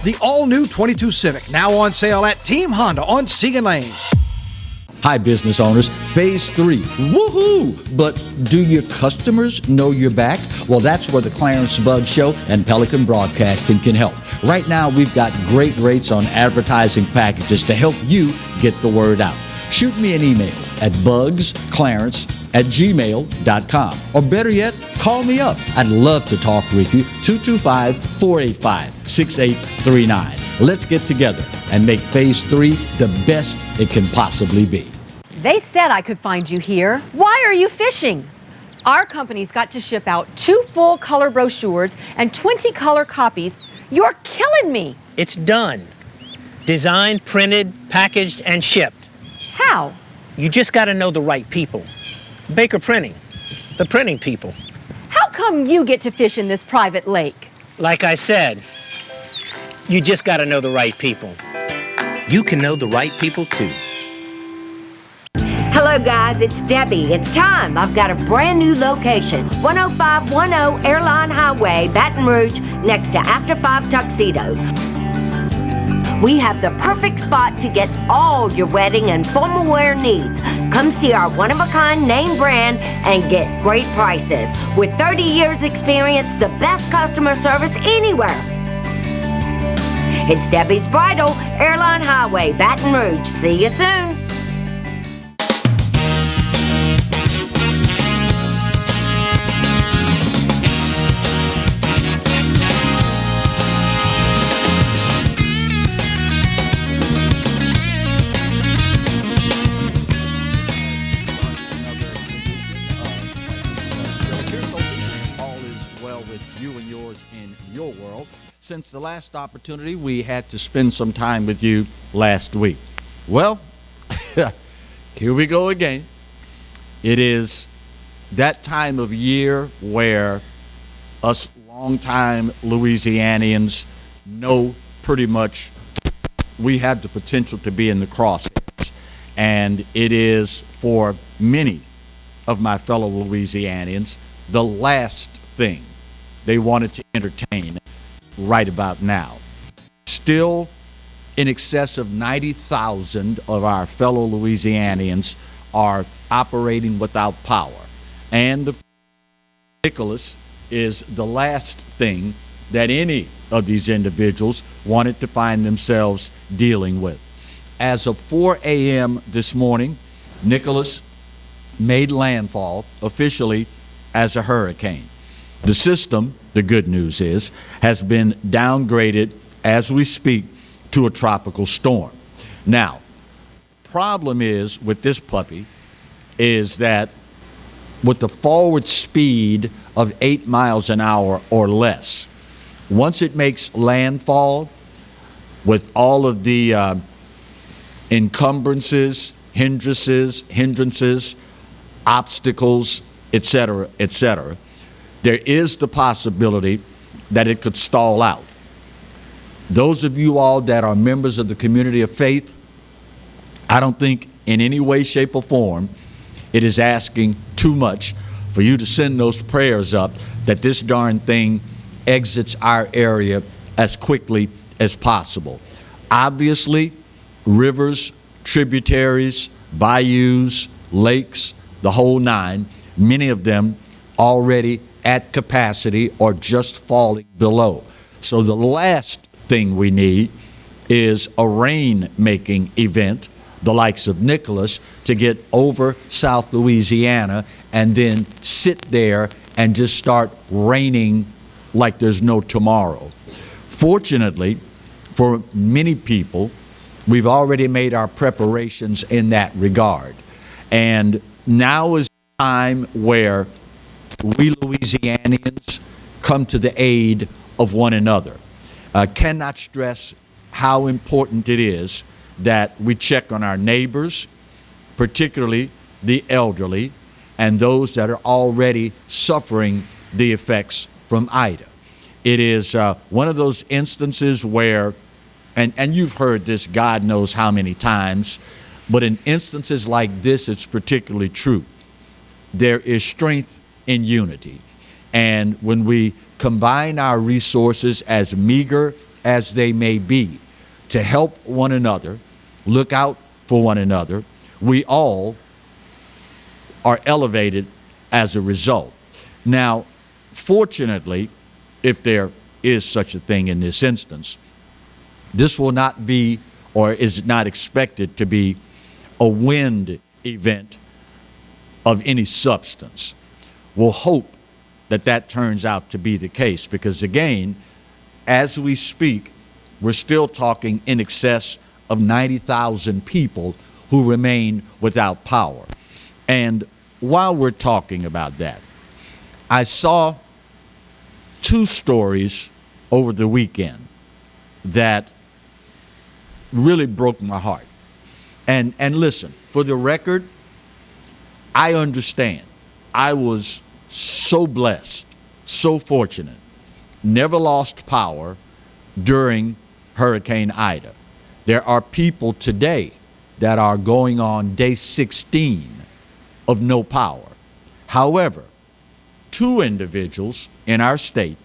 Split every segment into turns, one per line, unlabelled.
The all-new 22 Civic, now on sale at Team Honda on Siegen Lane.
Hi, business owners. Phase 3. Woohoo! But do your customers know you're back? Well, that's where the Clarence Bug Show and Pelican Broadcasting can help. Right now, we've got great rates on advertising packages to help you get the word out. Shoot me an email at bugsclarence@gmail.com. Or better yet, call me up. I'd love to talk with you. 225-485-6839. Let's get together and make Phase 3 the best it can possibly be.
They said I could find you here. Why are you fishing? Our company's got to ship out 2 full color brochures and 20 color copies. You're killing me.
It's done. Designed, printed, packaged, and shipped.
How?
You just got to know the right people. Baker Printing, the printing people.
How come you get to fish in this private lake?
Like I said, you just got to know the right people. You can know the right people too.
Hello guys, it's Debbie. It's time. I've got a brand new location. 10510 Airline Highway, Baton Rouge, next to After 5 Tuxedos. We have the perfect spot to get all your wedding and formal wear needs. Come see our one-of-a-kind name brand and get great prices. With 30 years experience, the best customer service anywhere. It's Debbie's Bridal, Airline Highway, Baton Rouge. See you soon.
Since the last opportunity, we had to spend some time with you last week. Well, here we go again. It is that time of year where us longtime Louisianians know pretty much we have the potential to be in the crosshairs. And it is, for many of my fellow Louisianians, the last thing they wanted to entertain right about now. Still, in excess of 90,000 of our fellow Louisianians are operating without power. And Nicholas is the last thing that any of these individuals wanted to find themselves dealing with. As of 4 a.m. this morning, Nicholas made landfall officially as a hurricane. The system, the good news is, has been downgraded as we speak to a tropical storm. Now, problem is with this puppy is that with the forward speed of 8 miles an hour or less, once it makes landfall, with all of the encumbrances, hindrances, obstacles, etc., there is the possibility that it could stall out. Those of you all that are members of the community of faith, I don't think in any way, shape, or form it is asking too much for you to send those prayers up that this darn thing exits our area as quickly as possible. Obviously, rivers, tributaries, bayous, lakes, the whole nine, many of them already at capacity or just falling below. So the last thing we need is a rain-making event, the likes of Nicholas, to get over South Louisiana and then sit there and just start raining like there's no tomorrow. Fortunately, for many people, we've already made our preparations in that regard. And now is the time where we Louisianians come to the aid of one another. Cannot stress how important it is that we check on our neighbors, particularly the elderly, and those that are already suffering the effects from Ida. It is one of those instances where, and you've heard this God knows how many times, but in instances like this, it's particularly true. There is strength in unity. And when we combine our resources, as meager as they may be, to help one another, look out for one another, we all are elevated as a result. Now, fortunately, if there is such a thing in this instance, this will not be, or is not expected to be, a wind event of any substance. We'll hope that that turns out to be the case, because again, as we speak, we're still talking in excess of 90,000 people who remain without power. And while we're talking about that, I saw two stories over the weekend that really broke my heart. And listen, for the record, I understand. I was so blessed, so fortunate, never lost power during Hurricane Ida. There are people today that are going on day 16 of no power. However, two individuals in our state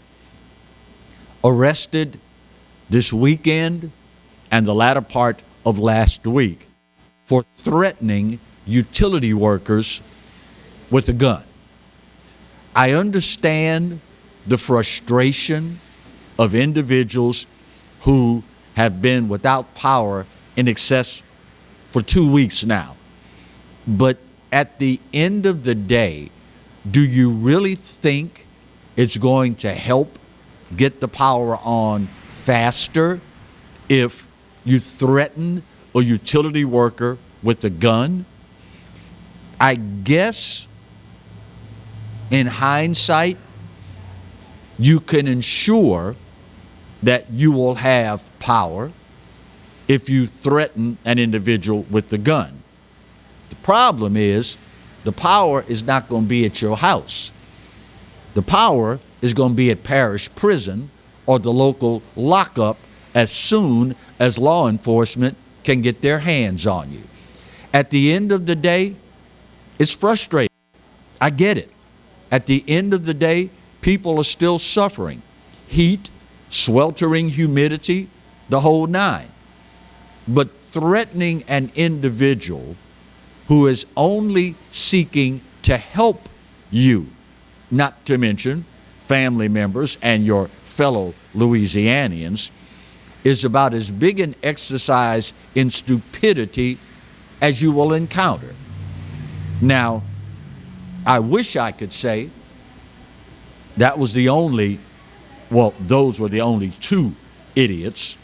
arrested this weekend and the latter part of last week for threatening utility workers with a gun. I understand the frustration of individuals who have been without power in excess for 2 weeks now. But at the end of the day, do you really think it's going to help get the power on faster if you threaten a utility worker with a gun? I guess in hindsight, you can ensure that you will have power if you threaten an individual with the gun. The problem is the power is not going to be at your house. The power is going to be at parish prison or the local lockup as soon as law enforcement can get their hands on you. At the end of the day, it's frustrating. I get it. At the end of the day, people are still suffering. Heat, sweltering humidity, the whole nine. But threatening an individual who is only seeking to help you, not to mention family members and your fellow Louisianians, is about as big an exercise in stupidity as you will encounter. Now, I wish I could say that was the only, well, those were the only two idiots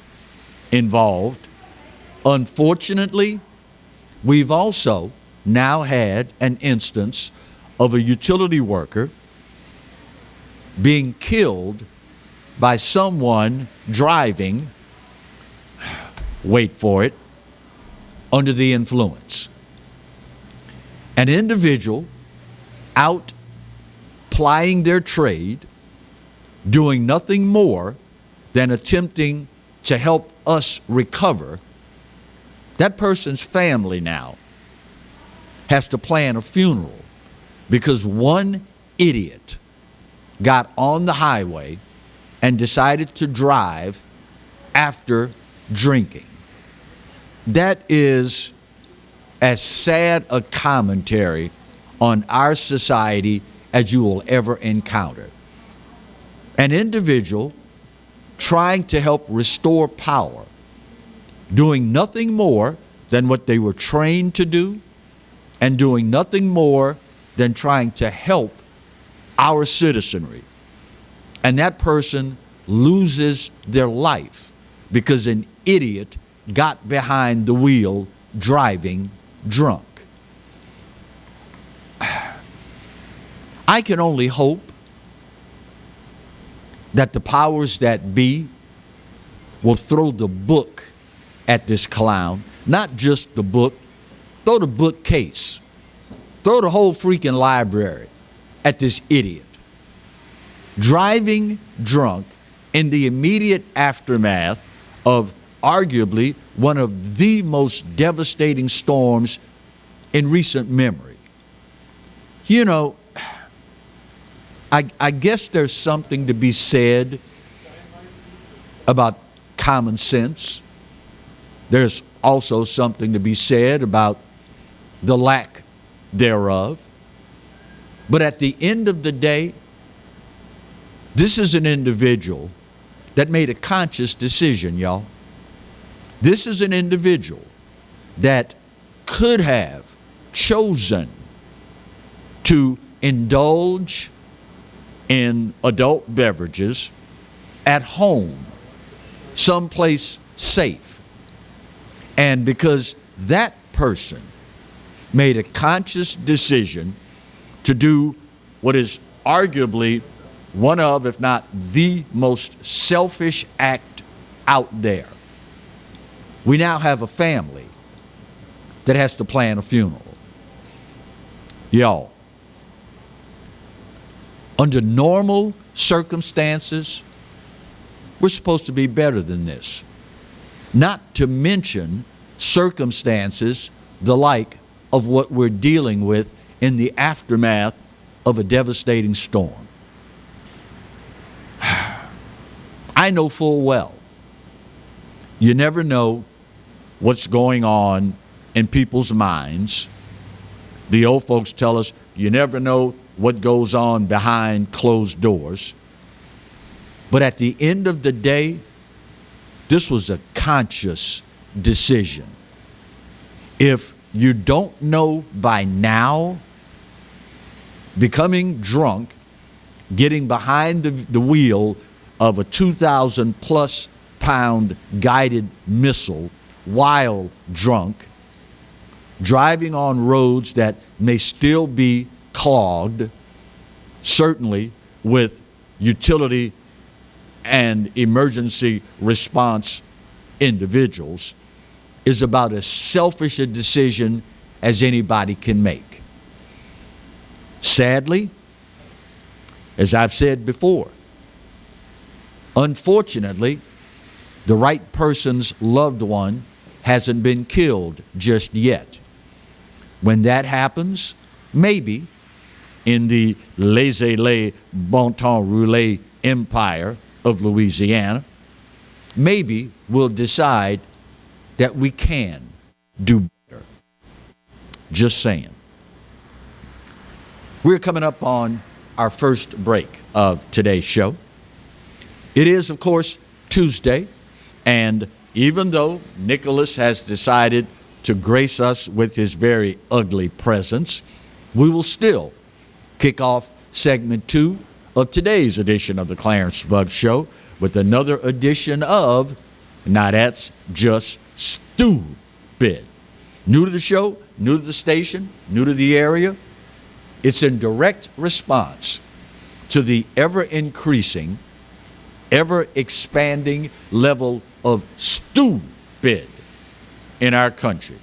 involved. Unfortunately, we've also now had an instance of a utility worker being killed by someone driving, wait for it, under the influence. An individual out plying their trade, doing nothing more than attempting to help us recover. That person's family now has to plan a funeral because one idiot got on the highway and decided to drive after drinking. That is as sad a commentary on our society as you will ever encounter. An individual trying to help restore power, doing nothing more than what they were trained to do, and doing nothing more than trying to help our citizenry. And that person loses their life because an idiot got behind the wheel driving drunk. I can only hope that the powers that be will throw the book at this clown, not just the book, throw the bookcase, throw the whole freaking library at this idiot. Driving drunk in the immediate aftermath of arguably one of the most devastating storms in recent memory. You know, I guess there's something to be said about common sense. There's also something to be said about the lack thereof. But at the end of the day, this is an individual that made a conscious decision, y'all. This is an individual that could have chosen to indulge in adult beverages at home, someplace safe. And because that person made a conscious decision to do what is arguably one of, if not the most selfish act out there, we now have a family that has to plan a funeral. Y'all, under normal circumstances, we're supposed to be better than this. Not to mention circumstances the like of what we're dealing with in the aftermath of a devastating storm. I know full well, you never know what's going on in people's minds. The old folks tell us you never know what goes on behind closed doors. But at the end of the day, this was a conscious decision. If you don't know by now, becoming drunk, getting behind the wheel of a 2,000 plus pound guided missile while drunk, driving on roads that may still be clogged, certainly with utility and emergency response individuals, is about as selfish a decision as anybody can make. Sadly, as I've said before, unfortunately, the right person's loved one hasn't been killed just yet. When that happens, maybe in the laissez-aller, bon temps roulé empire of Louisiana, maybe we'll decide that we can do better. Just saying. We're coming up on our first break of today's show. It is, of course, Tuesday, and even though Nicholas has decided to grace us with his very ugly presence, we will still kick off segment 2 of today's edition of the Clarence Bug Show with another edition of Now That's Just Stupid. New to the show, new to the station, new to the area. It's in direct response to the ever-increasing, ever-expanding level of stupid in our country.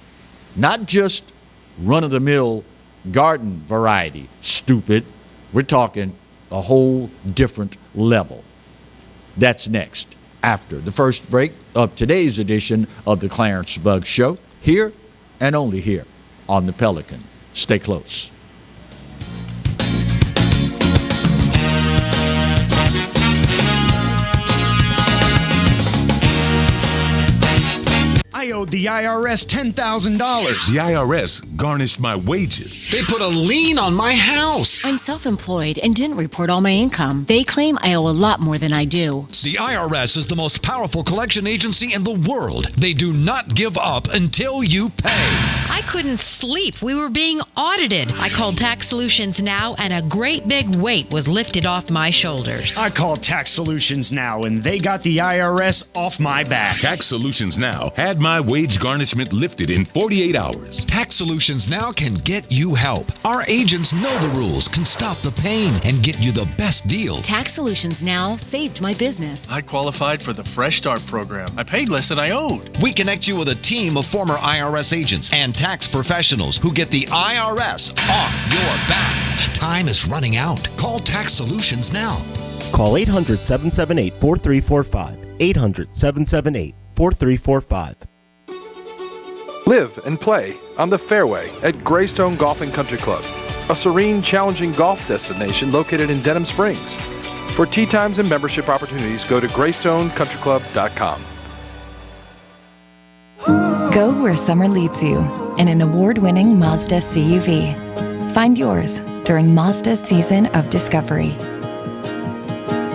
Not just run-of-the-mill garden variety stupid. We're talking a whole different level. That's next, after the first break of today's edition of the Clarence Bug Show, here and only here on the Pelican. Stay close.
I owed the IRS $10,000.
The IRS garnished my wages.
They put a lien on my house.
I'm self-employed and didn't report all my income. They claim I owe a lot more than I do.
The IRS is the most powerful collection agency in the world. They do not give up until you pay.
I couldn't sleep. We were being audited. I called Tax Solutions Now, and a great big weight was lifted off my shoulders.
I called Tax Solutions Now, and they got the IRS off my back.
Tax Solutions Now had my wage garnishment lifted in 48 hours.
Tax Solutions Now can get you help. Our agents know the rules, can stop the pain, and get you the best deal.
Tax Solutions Now saved my business.
I qualified for the Fresh Start program. I paid less than I owed.
We connect you with a team of former IRS agents and tax professionals who get the IRS off your back. Time is running out. Call Tax Solutions now.
Call 800-778-4345. 800-778-4345.
Live and play on the fairway at Greystone Golf and Country Club, a serene, challenging golf destination located in Denham Springs. For tee times and membership opportunities, go to GreystoneCountryClub.com.
Go where summer leads you in an award-winning Mazda CUV. Find yours during Mazda's season of discovery.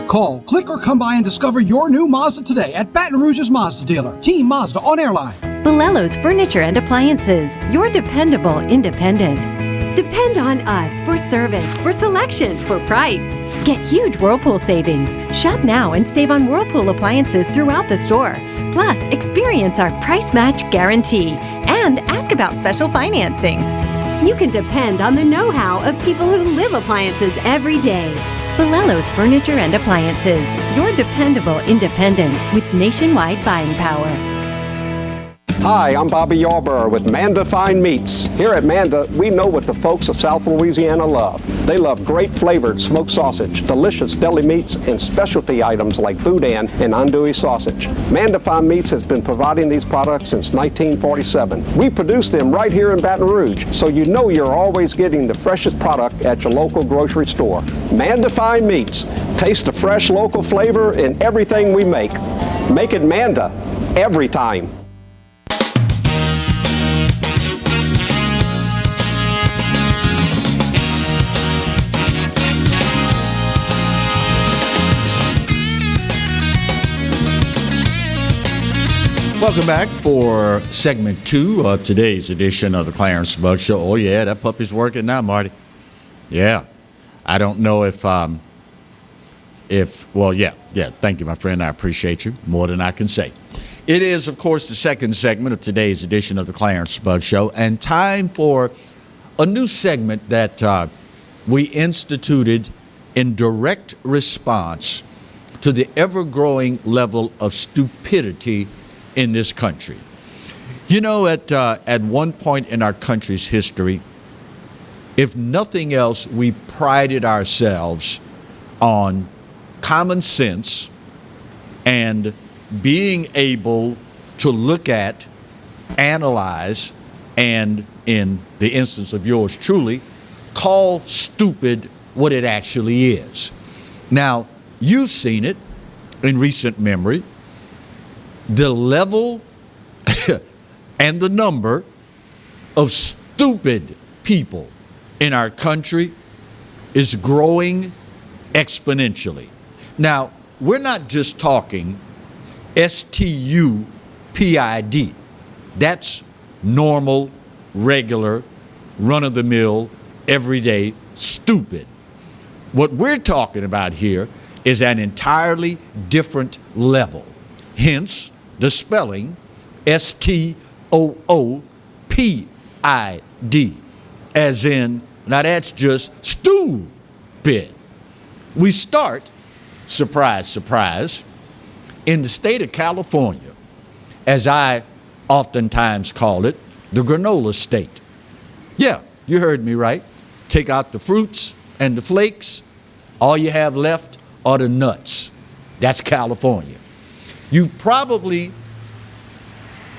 Call, click, or come by and discover your new Mazda today at Baton Rouge's Mazda dealer, Team Mazda on Airline.
Bolello's Furniture and Appliances, your dependable independent. Depend on us for service, for selection, for price. Get huge Whirlpool savings. Shop now and save on Whirlpool appliances throughout the store. Plus, experience our price match guarantee and ask about special financing. You can depend on the know-how of people who live appliances every day. Bolello's Furniture and Appliances, your dependable independent with nationwide buying power.
Hi, I'm Bobby Yarborough with Manda Fine Meats. Here at Manda, we know what the folks of South Louisiana love. They love great flavored smoked sausage, delicious deli meats, and specialty items like boudin and andouille sausage. Manda Fine Meats has been providing these products since 1947. We produce them right here in Baton Rouge, so you know you're always getting the freshest product at your local grocery store. Manda Fine Meats. Taste the fresh local flavor in everything we make. Make it Manda every time.
Welcome back for segment 2 of today's edition of the Clarence Bug Show. Oh, yeah, that puppy's working now, Marty. Yeah. I don't know if thank you, my friend. I appreciate you more than I can say. It is, of course, the second segment of today's edition of the Clarence Bug Show, and time for a new segment that we instituted in direct response to the ever-growing level of stupidity in this country. You know, at one point in our country's history, if nothing else, we prided ourselves on common sense and being able to look at, analyze, and in the instance of yours truly, call stupid what it actually is. Now, you've seen it in recent memory. The level and the number of stupid people in our country is growing exponentially. Now, we're not just talking STUPID. That's normal, regular, run-of-the-mill, everyday stupid. What we're talking about here is an entirely different level. Hence, the spelling STOOPID, as in, now that's just stupid. We start, surprise, surprise, in the state of California, as I oftentimes call it, the granola state. Yeah, you heard me right. Take out the fruits and the flakes, all you have left are the nuts. That's California. You've probably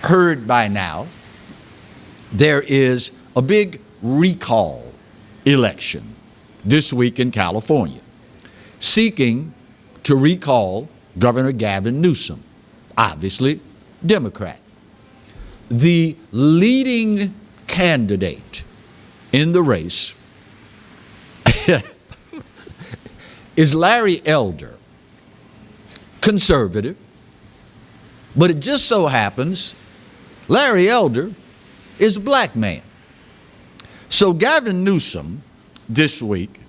heard by now there is a big recall election this week in California, seeking to recall Governor Gavin Newsom, obviously Democrat. The leading candidate in the race is Larry Elder, conservative, but it just so happens Larry Elder is a black man. So Gavin Newsom this week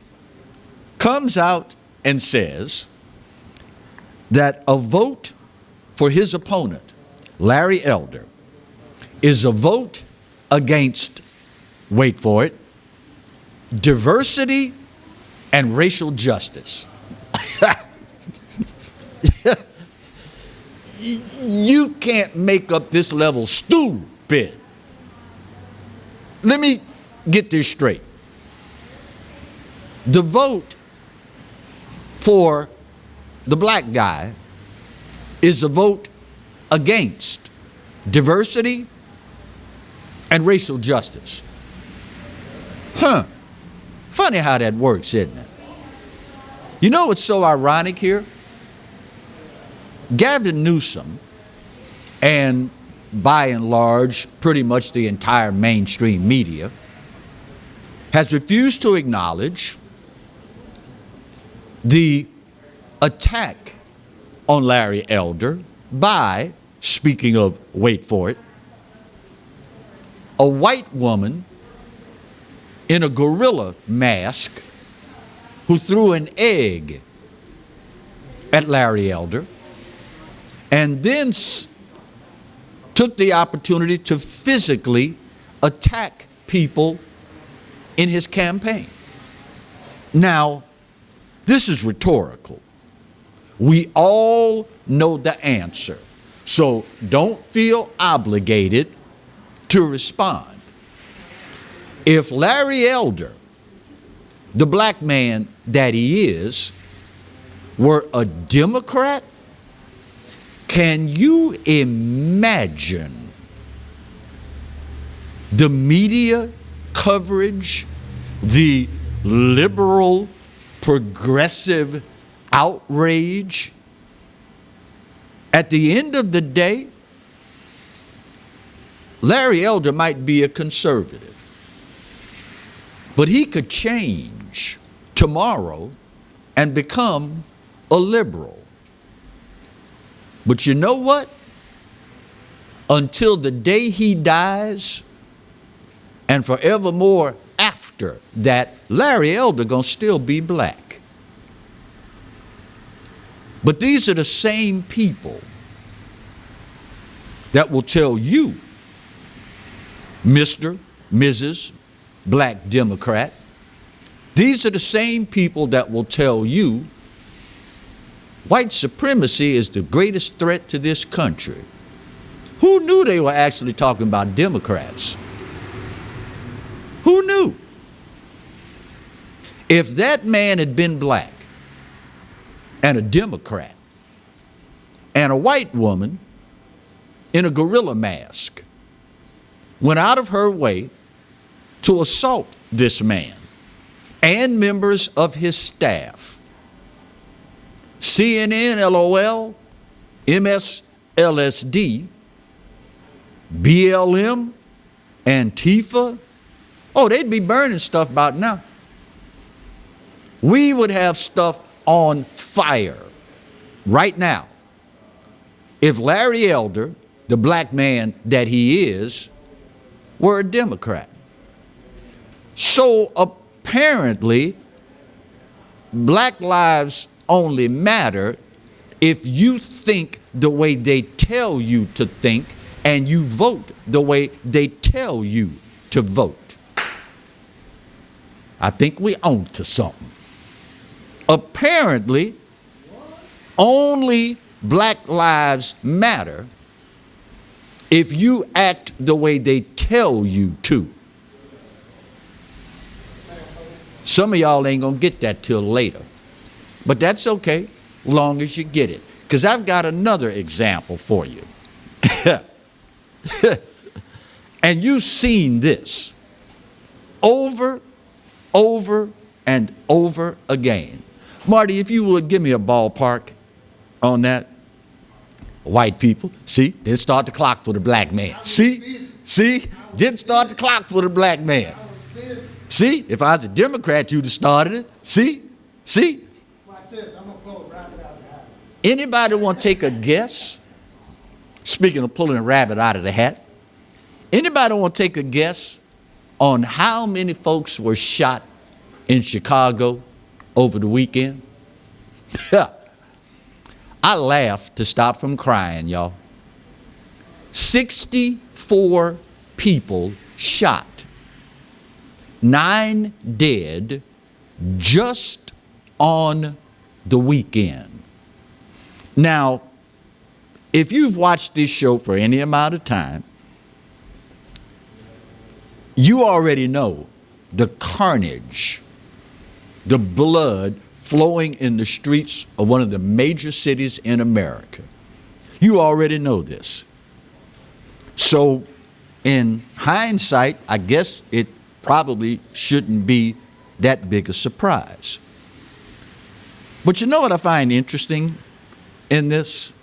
comes out and says that a vote for his opponent, Larry Elder, is a vote against, wait for it, diversity and racial justice. You can't make up this level stupid. Let me get this straight. The vote for the black guy is a vote against diversity and racial justice. Funny how that works, isn't it? You know what's so ironic here? Gavin Newsom and by and large, pretty much the entire mainstream media, has refused to acknowledge the attack on Larry Elder by, speaking of, wait for it, a white woman in a gorilla mask who threw an egg at Larry Elder and then took the opportunity to physically attack people in his campaign. Now, this is rhetorical. We all know the answer. So don't feel obligated to respond. If Larry Elder, the black man that he is, were a Democrat, can you imagine the media coverage, the liberal, progressive outrage? At the end of the day, Larry Elder might be a conservative, but he could change tomorrow and become a liberal. But you know what? Until the day he dies, and forevermore after that, Larry Elder gonna still be black. But these are the same people that will tell you, Mr., Mrs., Black Democrat, these are the same people that will tell you white supremacy is the greatest threat to this country. Who knew they were actually talking about Democrats? Who knew? If that man had been black and a Democrat and a white woman in a gorilla mask went out of her way to assault this man and members of his staff, CNN, LOL, MSLSD, BLM, Antifa, oh, they'd be burning stuff about now. We would have stuff on fire right now if Larry Elder, the black man that he is, were a Democrat. So apparently, black lives only matter if you think the way they tell you to think and you vote the way they tell you to vote. I think we on to something. Apparently, only black lives matter if you act the way they tell you to. Some of y'all ain't gonna get that till later. But that's okay, long as you get it. Because I've got another example for you. And you've seen this over, and over again. Marty, if you would give me a ballpark on that. White people, see, didn't start the clock for the black man. See, didn't start the clock for the black man. See, if I was a Democrat, you'd have started it. See? Anybody want to take a guess? Speaking of pulling a rabbit out of the hat, anybody want to take a guess on how many folks were shot in Chicago over the weekend? I laughed to stop from crying, y'all. 64 people shot, 9 dead just on the weekend. Now, if you've watched this show for any amount of time, you already know the carnage, the blood flowing in the streets of one of the major cities in America. You already know this. So, in hindsight, I guess it probably shouldn't be that big a surprise. But you know what I find interesting in this?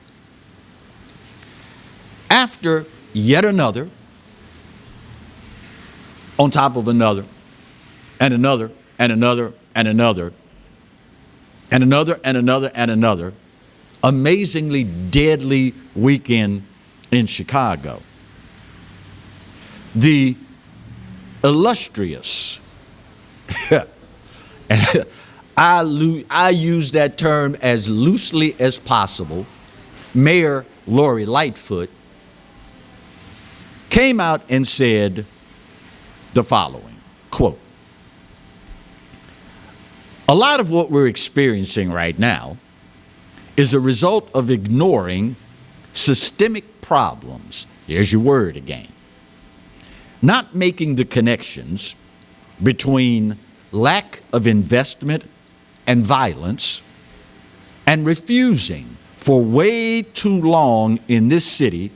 After yet another on top of another, and another, and another, and another, and another, and another, and another amazingly deadly weekend in Chicago. The illustrious, and I use that term as loosely as possible, Mayor Lori Lightfoot came out and said the following, quote, "A lot of what we're experiencing right now is a result of ignoring systemic problems," there's your word again, "not making the connections between lack of investment and violence, and refusing for way too long in this city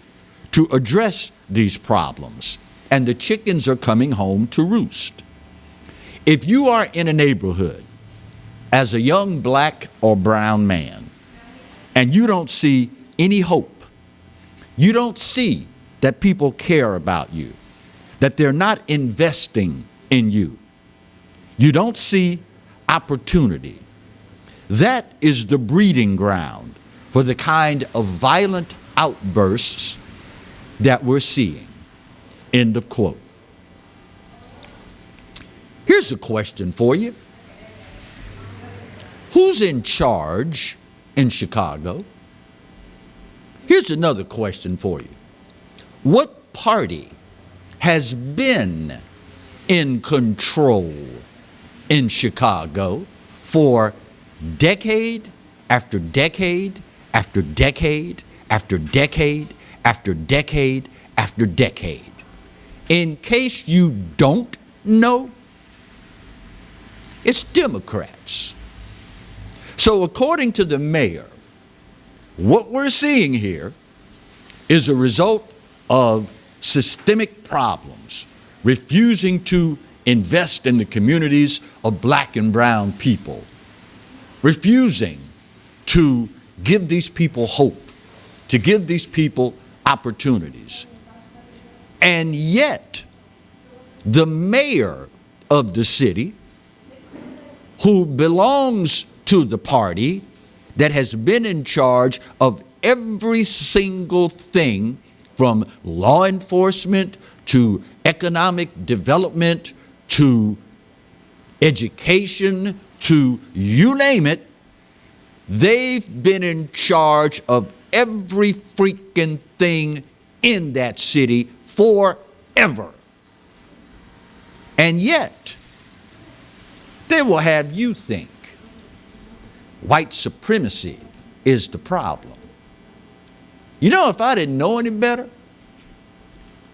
to address these problems, and the chickens are coming home to roost. If you are in a neighborhood as a young black or brown man, and you don't see any hope, you don't see that people care about you, that they're not investing in you, you don't see opportunity, that is the breeding ground for the kind of violent outbursts that we're seeing." End of quote. Here's a question for you. Who's in charge in Chicago? Here's another question for you. What party has been in control in Chicago for decade after decade after decade after decade after decade after decade? In case you don't know, it's Democrats. So according to the mayor, what we're seeing here is a result of systemic problems, refusing to invest in the communities of black and brown people, refusing to give these people hope, to give these people opportunities. And yet, the mayor of the city, who belongs to the party that has been in charge of every single thing from law enforcement to economic development to education to you name it, they've been in charge of every freaking thing in that city forever. And yet, they will have you think white supremacy is the problem. You know, if I didn't know any better,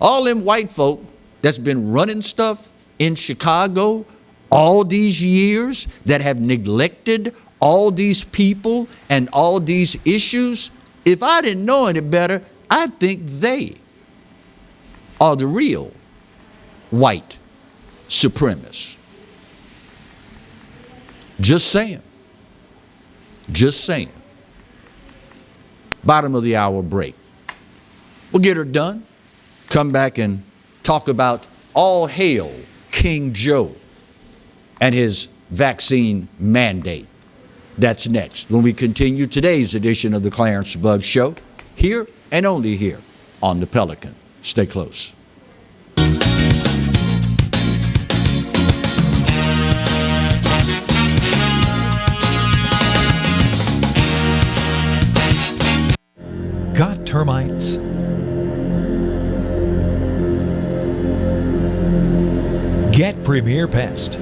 all them white folk that's been running stuff in Chicago all these years, that have neglected all these people and all these issues, if I didn't know any better, I'd think they are the real white supremacists. Just saying. Just saying. Bottom of the hour break. We'll get her done. Come back and talk about all hail King Joe and his vaccine mandate. That's next when we continue today's edition of the Clarence Bug Show, here and only here on the Pelican. Stay close.
Got termites? Get Premier Pest.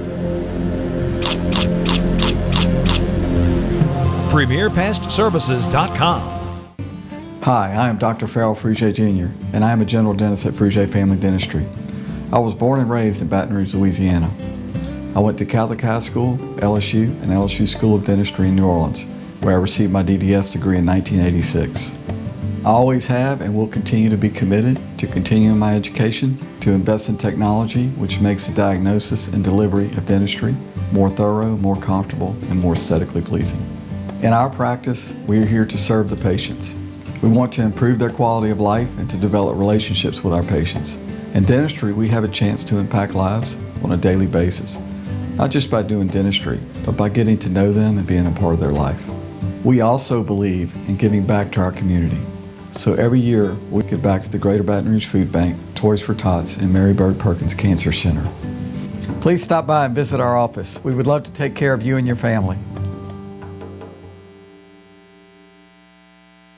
PremierPestServices.com.
Hi, I am Dr. Farrell Frugier Jr., and I am a general dentist at Frugier Family Dentistry. I was born and raised in Baton Rouge, Louisiana. I went to Catholic High School, LSU, and LSU School of Dentistry in New Orleans, where I received my DDS degree in 1986. I always have and will continue to be committed to continuing my education, to invest in technology which makes the diagnosis and delivery of dentistry more thorough, more comfortable, and more aesthetically pleasing. In our practice, we are here to serve the patients. We want to improve their quality of life and to develop relationships with our patients. In dentistry, we have a chance to impact lives on a daily basis, not just by doing dentistry, but by getting to know them and being a part of their life. We also believe in giving back to our community. So every year, we give back to the Greater Baton Rouge Food Bank, Toys for Tots, and Mary Bird Perkins Cancer Center. Please stop by and visit our office. We would love to take care of you and your family.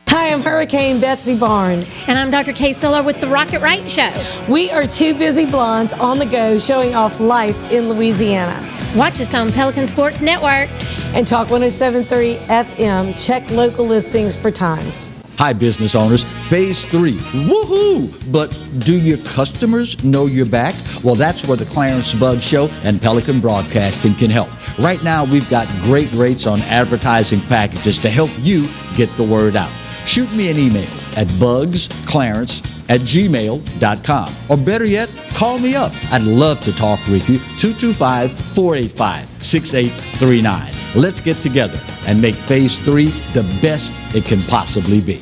Hi, I'm Hurricane Betsy Barnes.
And I'm Dr. Kay Siller with The Rocket Right Show.
We are two busy blondes on the go showing off life in Louisiana.
Watch us on Pelican Sports Network.
And Talk 107.3 FM. Check local listings for times.
Hi, business owners. Phase 3. Woohoo! But do your customers know you're back? Well, that's where the Clarence Bug Show and Pelican Broadcasting can help. Right now, we've got great rates on advertising packages to help you get the word out. Shoot me an email at bugsclarence@gmail.com. Or better yet, call me up. I'd love to talk with you. 225-485-6839. Let's get together and make Phase 3 the best it can possibly be.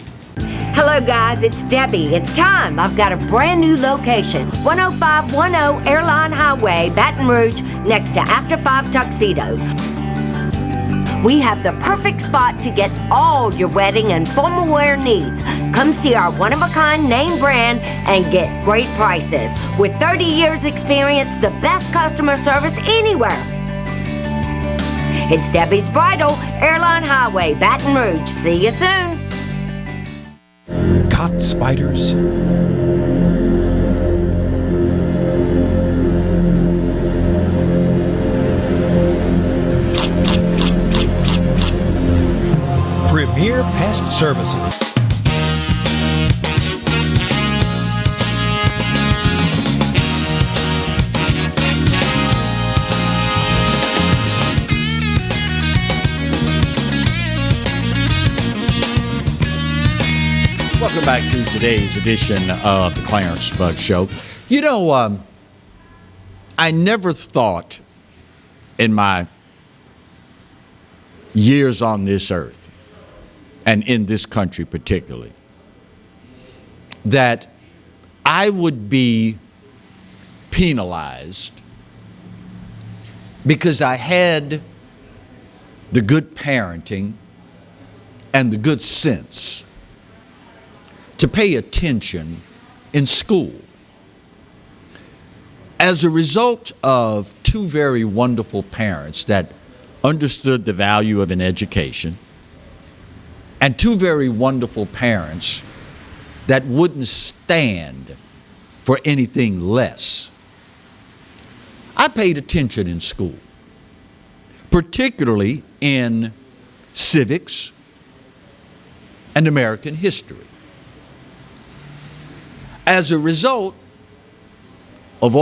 Hello guys, it's Debbie. It's time. I've got a brand new location. 10510 Airline Highway, Baton Rouge, next to After 5 Tuxedos. We have the perfect spot to get all your wedding and formal wear needs. Come see our one-of-a-kind name brand and get great prices. With 30 years experience, the best customer service anywhere. It's Debbie's Bridal, Airline Highway, Baton Rouge. See you soon.
Caught spiders? Premier Pest Services.
Welcome back to today's edition of the Clarence Bug Show. You know, I never thought in my years on this earth, and in this country particularly, that I would be penalized because I had the good parenting and the good sense to pay attention in school. As a result of two very wonderful parents that understood the value of an education, and two very wonderful parents that wouldn't stand for anything less, I paid attention in school, particularly in civics and American history. As a result of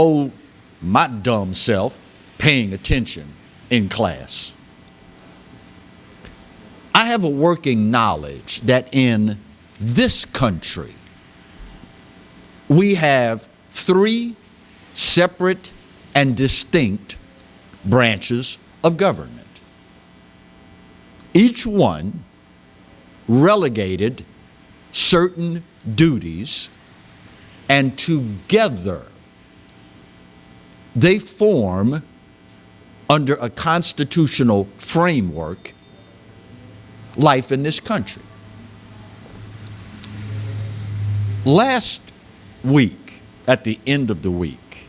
my dumb self paying attention in class, I have a working knowledge that in this country, we have three separate and distinct branches of government. Each one relegated certain duties, and together they form, under a constitutional framework, life in this country. Last week, at the end of the week,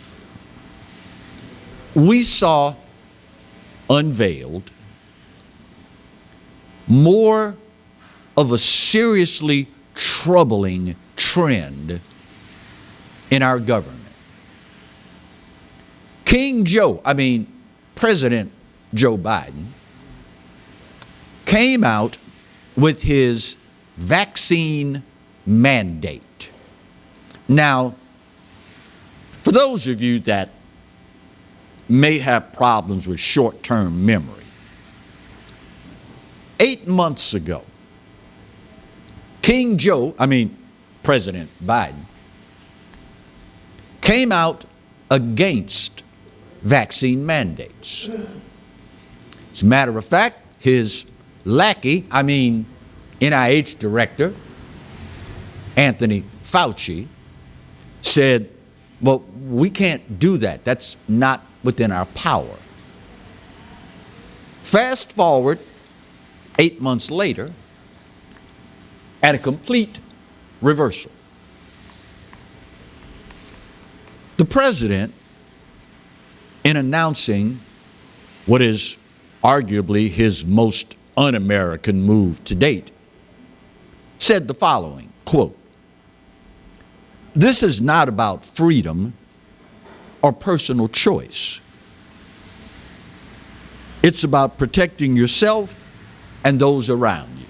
we saw unveiled more of a seriously troubling trend in our government. President Joe Biden came out with his vaccine mandate. Now, for those of you that may have problems with short-term memory, 8 months ago, President Biden came out against vaccine mandates. As a matter of fact, his lackey, NIH director, Anthony Fauci, said, well, we can't do that. That's not within our power. Fast forward 8 months later, and a complete reversal. The president, in announcing what is arguably his most un-American move to date, said the following, quote, "This is not about freedom or personal choice. It's about protecting yourself and those around you."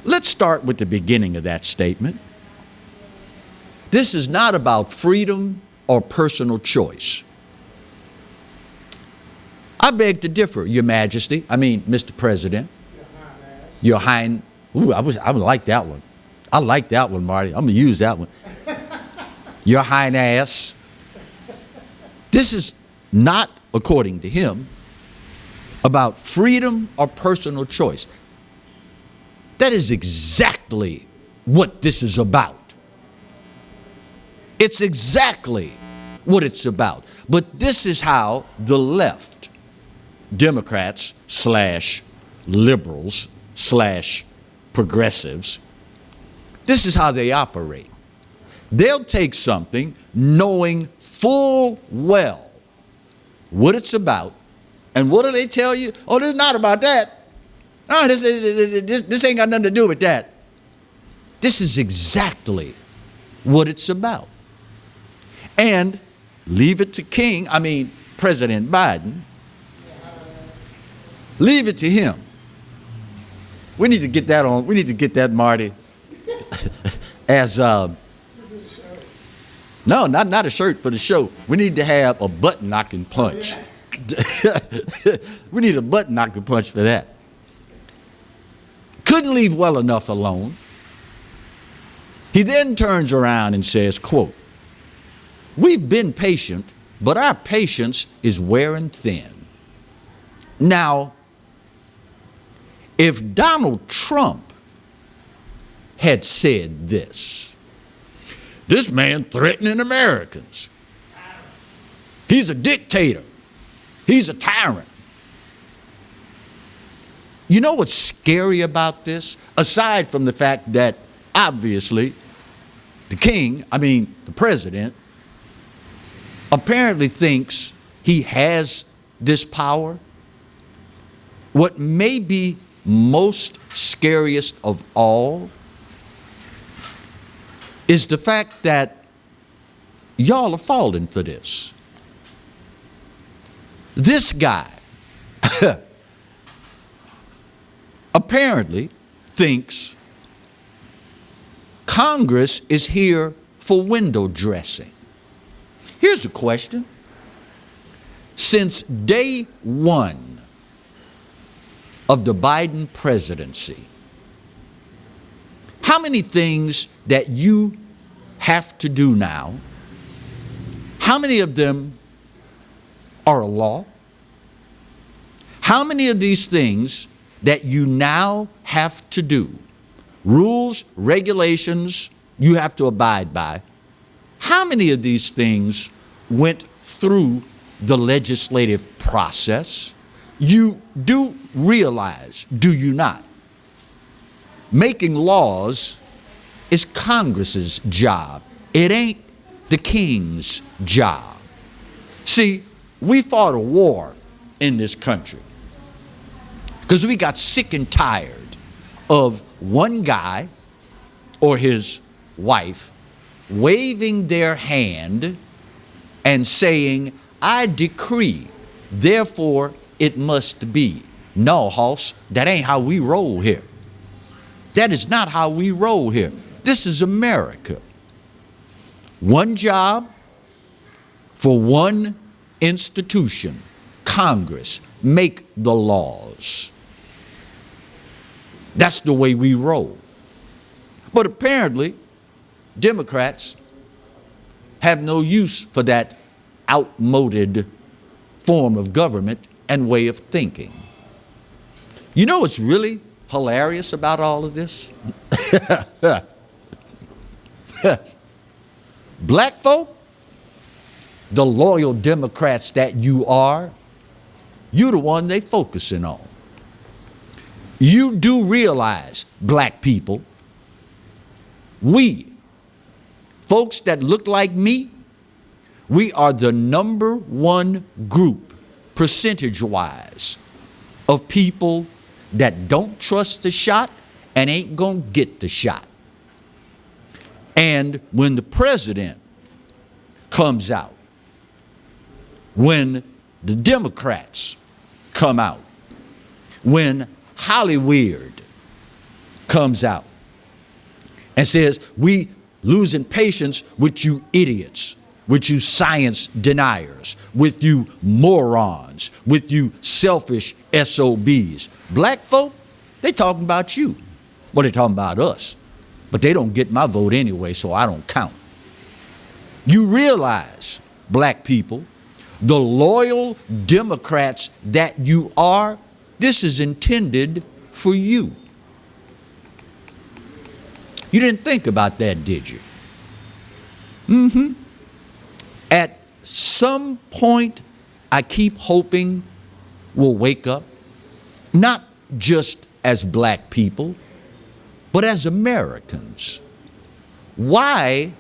Let's start with the beginning of that statement. This is not about freedom or personal choice. I beg to differ, Your Majesty. I mean, Mr. President. Your Highness. Ooh, I would like that one. I like that one, Marty. I'm going to use that one. Your Highness. This is not, according to him, about freedom or personal choice. That is exactly what this is about. It's exactly what it's about. But this is how the left, Democrats / liberals / progressives, this is how they operate. They'll take something knowing full well what it's about, and what do they tell you? Oh, this is not about that. Oh, this ain't got nothing to do with that. This is exactly what it's about. And leave it to President Biden, leave it to him. We need to get that on, we need to get that, Marty, as, no, not a shirt for the show. We need to have a button-knocking punch. We need a button-knocking punch for that. Couldn't leave well enough alone. He then turns around and says, quote, "We've been patient, but our patience is wearing thin." Now, if Donald Trump had said this man threatening Americans, he's a dictator, he's a tyrant. You know what's scary about this? Aside from the fact that obviously the president, apparently thinks he has this power. What may be most scariest of all is the fact that y'all are falling for this. This guy apparently thinks Congress is here for window dressing. Here's a question. Since day one of the Biden presidency, how many things that you have to do now, how many of them are a law? How many of these things that you now have to do, rules, regulations you have to abide by, how many of these things went through the legislative process? You do realize, do you not? Making laws is Congress's job. It ain't the king's job. See, we fought a war in this country because we got sick and tired of one guy or his wife waving their hand and saying, "I decree, therefore it must be." No, Hoss, that ain't how we roll here. That is not how we roll here. This is America. One job for one institution, Congress, make the laws. That's the way we roll. But apparently, Democrats have no use for that outmoded form of government and way of thinking. You know what's really hilarious about all of this? Black folk, the loyal Democrats that you are, you're the one they focusing on. You do realize, black people, we, folks that look like me, we are the number one group, percentage-wise, of people that don't trust the shot and ain't gonna get the shot. And when the president comes out, when the Democrats come out, when Hollywood comes out and says, we losing patience with you idiots, with you science deniers, with you morons, with you selfish SOBs. Black folk, they talking about you. Well, they talking about us, but they don't get my vote anyway, so I don't count. You realize, black people, the loyal Democrats that you are, this is intended for you. You didn't think about that, did you? Mm-hmm. At some point, I keep hoping we'll wake up, not just as black people, but as Americans. Why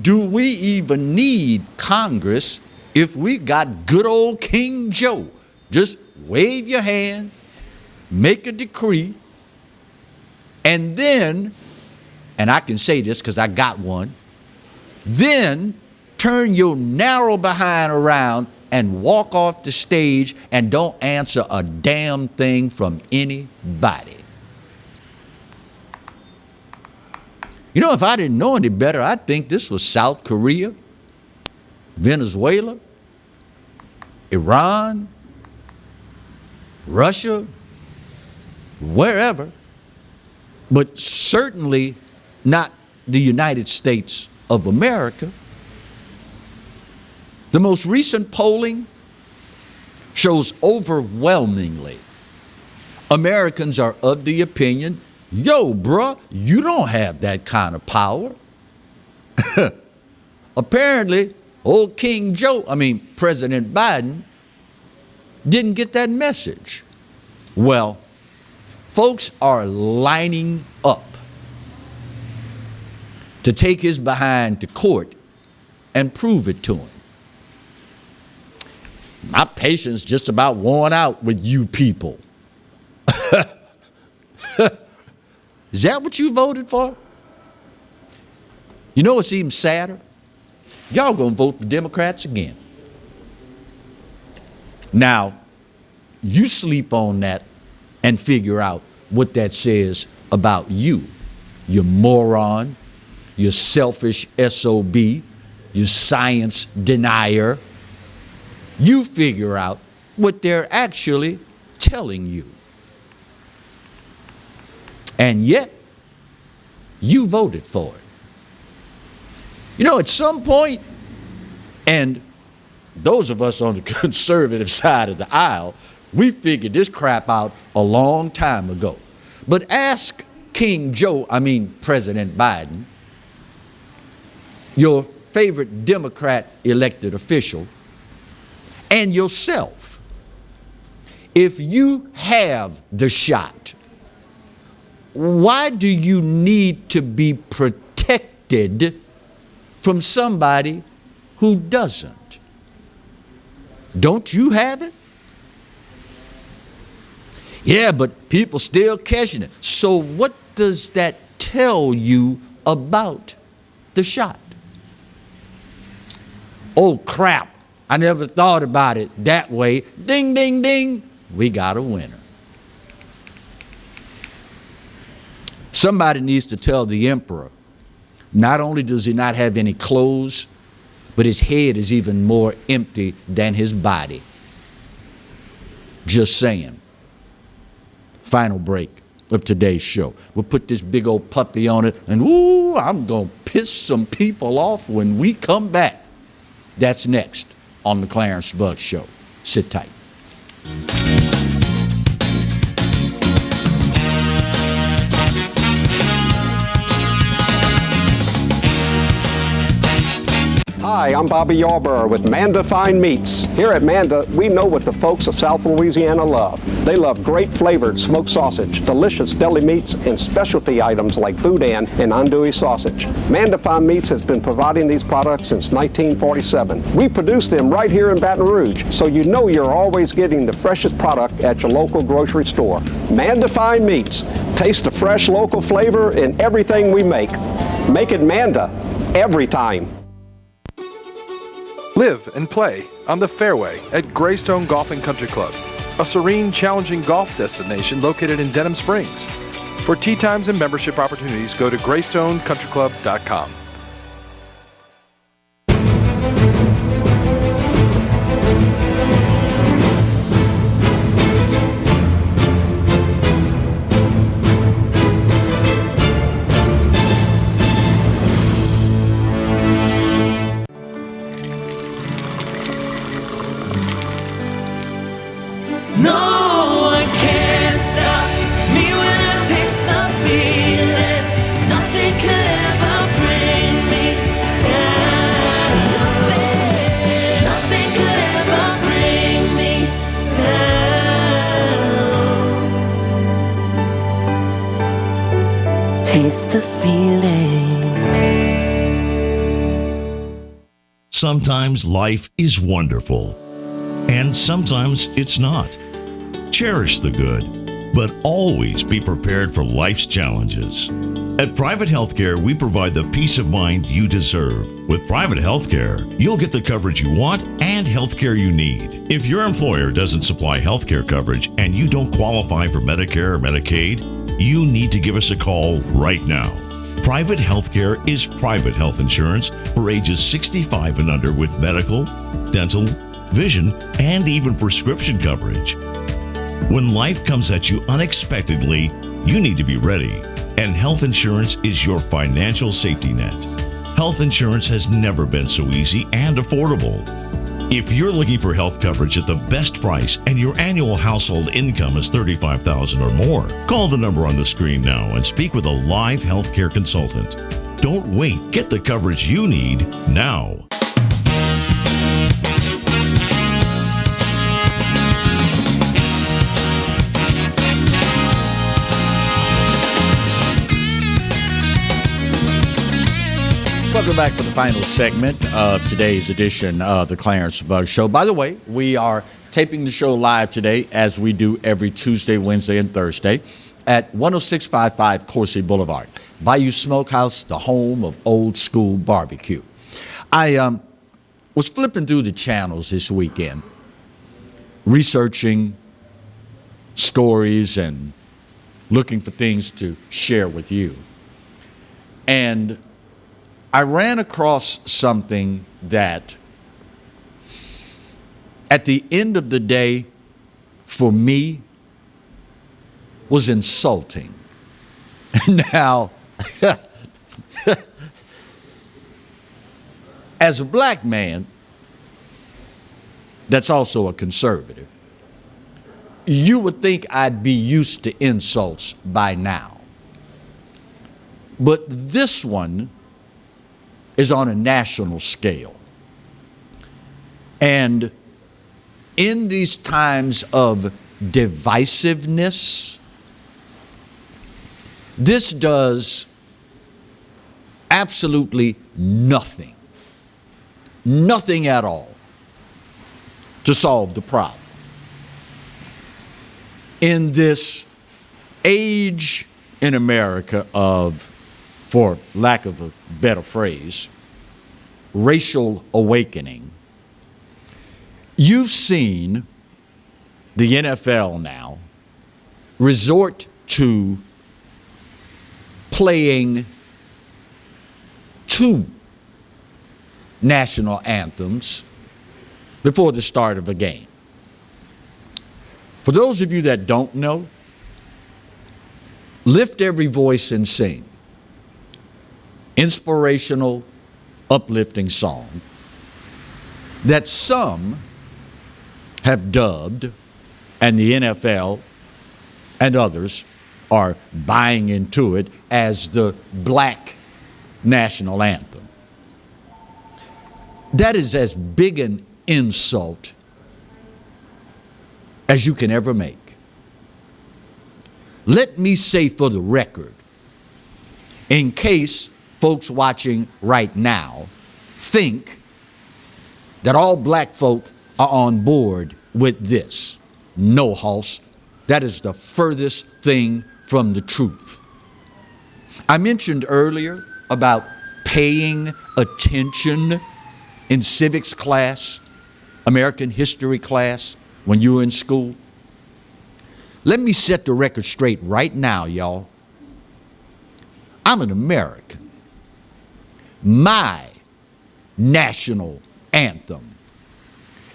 do we even need Congress if we got good old King Joe? Just wave your hand, make a decree, and then, and I can say this because I got one, then turn your narrow behind around and walk off the stage and don't answer a damn thing from anybody. You know, if I didn't know any better, I'd think this was South Korea, Venezuela, Iran, Russia, wherever, but certainly not the United States of America. The most recent polling shows overwhelmingly Americans are of the opinion, yo, bruh, you don't have that kind of power. Apparently, old King Joe, President Biden, didn't get that message. Well, folks are lining up to take his behind to court and prove it to him. My patience just about worn out with you people. Is that what you voted for? You know what's even sadder? Y'all gonna vote for Democrats again. Now, you sleep on that and figure out what that says about you. You moron, you selfish SOB, you science denier. You figure out what they're actually telling you. And yet, you voted for it. You know, at some point, and those of us on the conservative side of the aisle, we figured this crap out a long time ago. But ask King Joe, President Biden, your favorite Democrat elected official, and yourself, if you have the shot, why do you need to be protected from somebody who doesn't? Don't you have it? Yeah, but people still catching it. So what does that tell you about the shot? Oh, crap. I never thought about it that way. Ding, ding, ding. We got a winner. Somebody needs to tell the emperor, not only does he not have any clothes, but his head is even more empty than his body. Just saying. Final break of today's show. We'll put this big old puppy on it, and ooh, I'm going to piss some people off when we come back. That's next on the Clarence Bug Show. Sit tight.
Hi, I'm Bobby Yarborough with Manda Fine Meats. Here at Manda, we know what the folks of South Louisiana love. They love great flavored smoked sausage, delicious deli meats, and specialty items like boudin and andouille sausage. Manda Fine Meats has been providing these products since 1947. We produce them right here in Baton Rouge, so you know you're always getting the freshest product at your local grocery store. Manda Fine Meats. Taste the fresh local flavor in everything we make. Make it Manda every time.
Live and play on the fairway at Greystone Golf and Country Club, a serene, challenging golf destination located in Denham Springs. For tee times and membership opportunities, go to greystonecountryclub.com.
No one can stop me when I taste the feeling. Nothing could ever bring me down. Nothing could ever bring me down. Taste the feeling.
Sometimes life is wonderful, and sometimes it's not. Cherish the good, but always be prepared for life's challenges. At Private Healthcare, we provide the peace of mind you deserve. With Private Healthcare, you'll get the coverage you want and healthcare you need. If your employer doesn't supply healthcare coverage and you don't qualify for Medicare or Medicaid, you need to give us a call right now. Private Healthcare is private health insurance for ages 65 and under with medical, dental, vision, and even prescription coverage. When life comes at you unexpectedly, you need to be ready, and health insurance is your financial safety net. Health insurance has never been so easy and affordable. If you're looking for health coverage at the best price and your annual household income is $35,000 or more, call the number on the screen now and speak with a live healthcare consultant. Don't wait. Get the coverage you need now.
Welcome back for the final segment of today's edition of the Clarence Bug Show. By the way, we are taping the show live today, as we do every Tuesday, Wednesday, and Thursday, at 10655 Coursey Boulevard, Bayou Smokehouse, the home of old school barbecue. I was flipping through the channels this weekend, researching stories and looking for things to share with you. And I ran across something that, at the end of the day, for me, was insulting. Now, as a black man that's also a conservative, you would think I'd be used to insults by now. But this one is on a national scale. And in these times of divisiveness, this does absolutely nothing at all to solve the problem. In this age in America of, for lack of a better phrase, racial awakening, you've seen the NFL now resort to playing two national anthems before the start of a game. For those of you that don't know, Lift Every Voice and Sing, inspirational, uplifting song that some have dubbed, and the NFL and others are buying into it, as the Black national anthem. That is as big an insult as you can ever make. Let me say for the record, in case folks watching right now think that all black folk are on board with this. No, Hoss, that is the furthest thing from the truth. I mentioned earlier about paying attention in civics class, American history class, when you were in school. Let me set the record straight right now, y'all. I'm an American. My national anthem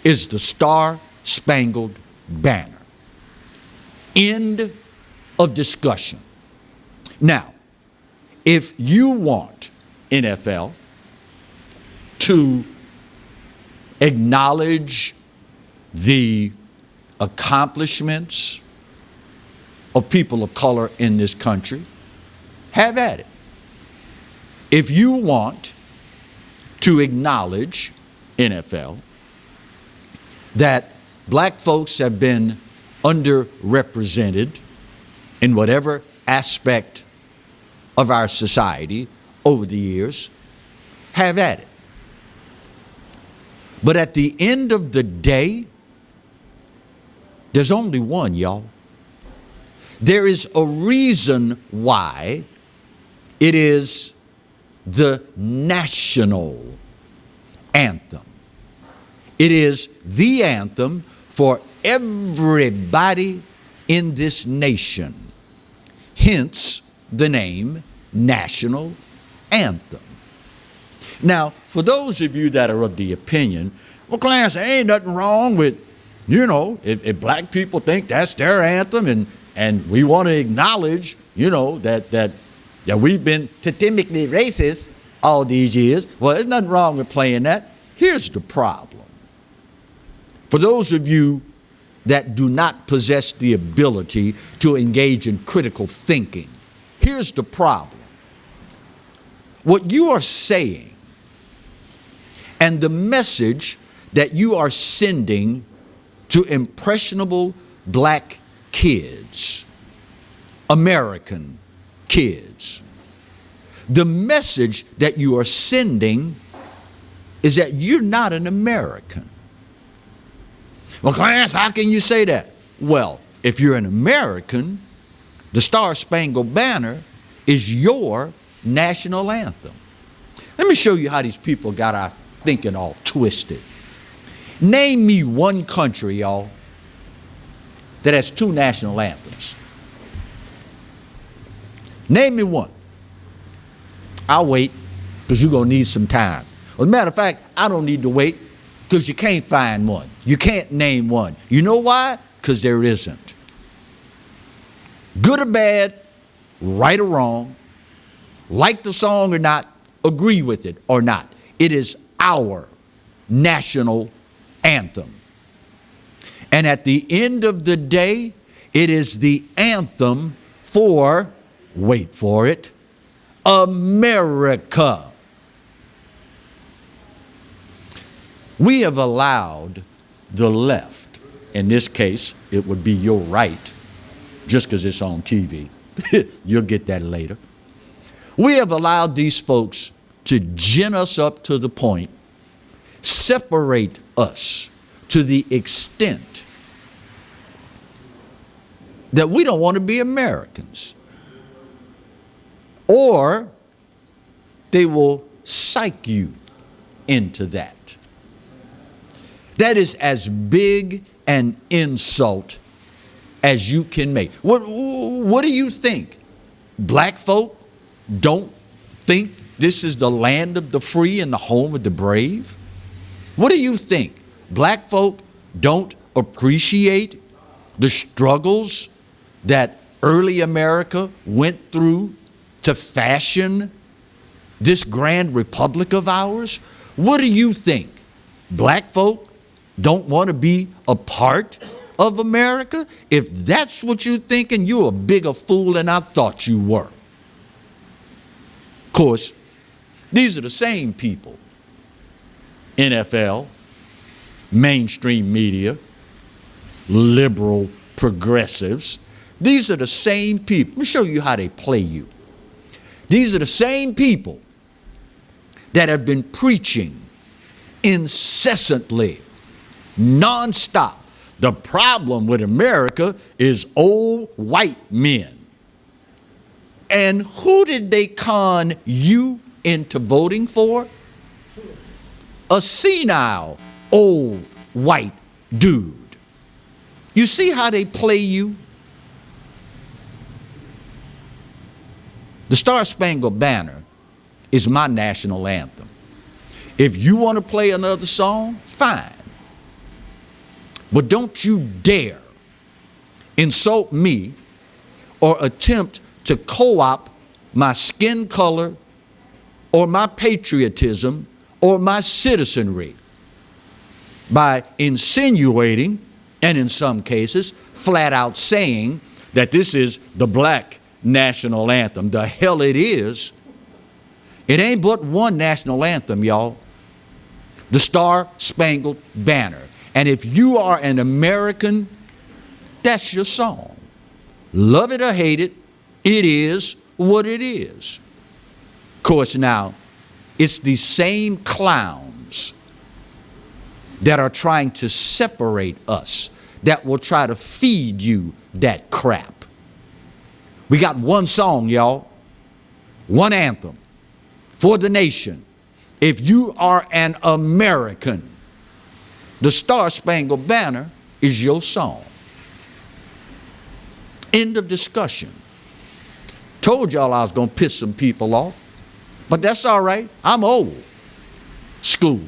is the Star-Spangled Banner. End of discussion. Now, if you want NFL to acknowledge the accomplishments of people of color in this country, have at it. If you want to acknowledge, NFL, that black folks have been underrepresented in whatever aspect of our society over the years, have at it. But at the end of the day, there's only one, y'all. There is a reason why it is the national anthem. It is the anthem for everybody in this nation. Hence the name National Anthem. Now, for those of you that are of the opinion, well, Clarence, there ain't nothing wrong with, if black people think that's their anthem and we want to acknowledge, that we've been systemically racist all these years. Well, there's nothing wrong with playing that. Here's the problem. For those of you that do not possess the ability to engage in critical thinking, here's the problem. What you are saying and the message that you are sending to impressionable black kids, American kids, the message that you are sending is that you're not an American. Well, Clarence, how can you say that? Well, if you're an American, the Star-Spangled Banner is your national anthem. Let me show you how these people got our thinking all twisted. Name me one country, y'all, that has two national anthems. Name me one. I'll wait, because you're going to need some time. As a matter of fact, I don't need to wait, because you can't find one. You can't name one. You know why? Because there isn't. Good or bad, right or wrong, like the song or not, agree with it or not, it is our national anthem. And at the end of the day, it is the anthem for, wait for it, America. We have allowed the left, in this case, it would be your right, just because it's on TV. You'll get that later. We have allowed these folks to gin us up to the point, separate us to the extent that we don't want to be Americans. Or they will psych you into that. That is as big an insult as you can make. What do you think? Black folk don't think this is the land of the free and the home of the brave? What do you think? Black folk don't appreciate the struggles that early America went through to fashion this grand republic of ours? What do you think? Black folk don't want to be a part of America? If that's what you're thinking, you're a bigger fool than I thought you were. Of course, these are the same people NFL, mainstream media, liberal progressives. These are the same people. Let me show you how they play you. These are the same people that have been preaching incessantly, nonstop. The problem with America is old white men. And who did they con you into voting for? A senile old white dude. You see how they play you? The Star-Spangled Banner is my national anthem. If you want to play another song, fine. But don't you dare insult me or attempt to co-opt my skin color or my patriotism or my citizenry by insinuating, and in some cases, flat out saying that this is the black national anthem. The hell it is. It ain't but one national anthem, y'all. The Star-Spangled Banner. And if you are an American, that's your song. Love it or hate it, it is what it is. Of course, now, it's the same clowns that are trying to separate us, that will try to feed you that crap. We got one song, y'all, one anthem for the nation. If you are an American, the Star-Spangled Banner is your song. End of discussion. Told y'all I was going to piss some people off, but that's all right. I'm old school.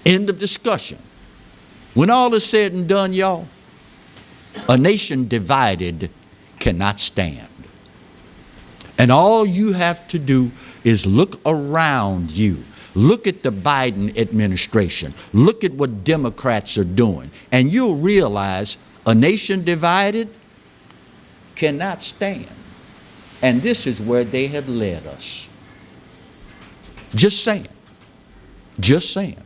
End of discussion. When all is said and done, y'all, a nation divided cannot stand. And all you have to do is look around you. Look at the Biden administration. Look at what Democrats are doing. And you'll realize a nation divided cannot stand. And this is where they have led us. Just saying. Just saying.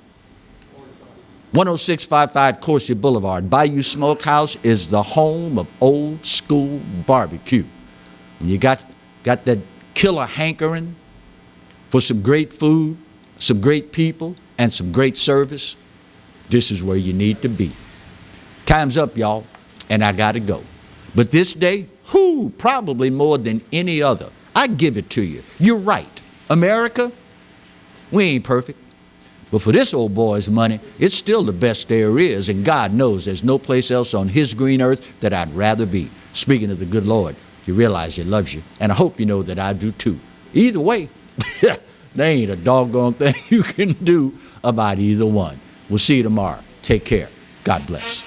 10655 Corsia Boulevard, Bayou Smokehouse is the home of old school barbecue. And you got that killer hankering for some great food, some great people, and some great service. This is where you need to be. Time's up, y'all, and I gotta go. But this day, probably more than any other, I give it to you. You're right. America, we ain't perfect. But for this old boy's money, it's still the best there is, and God knows there's no place else on his green earth that I'd rather be. Speaking of the good Lord, you realize he loves you, and I hope you know that I do too. Either way, there ain't a doggone thing you can do about either one. We'll see you tomorrow. Take care. God bless.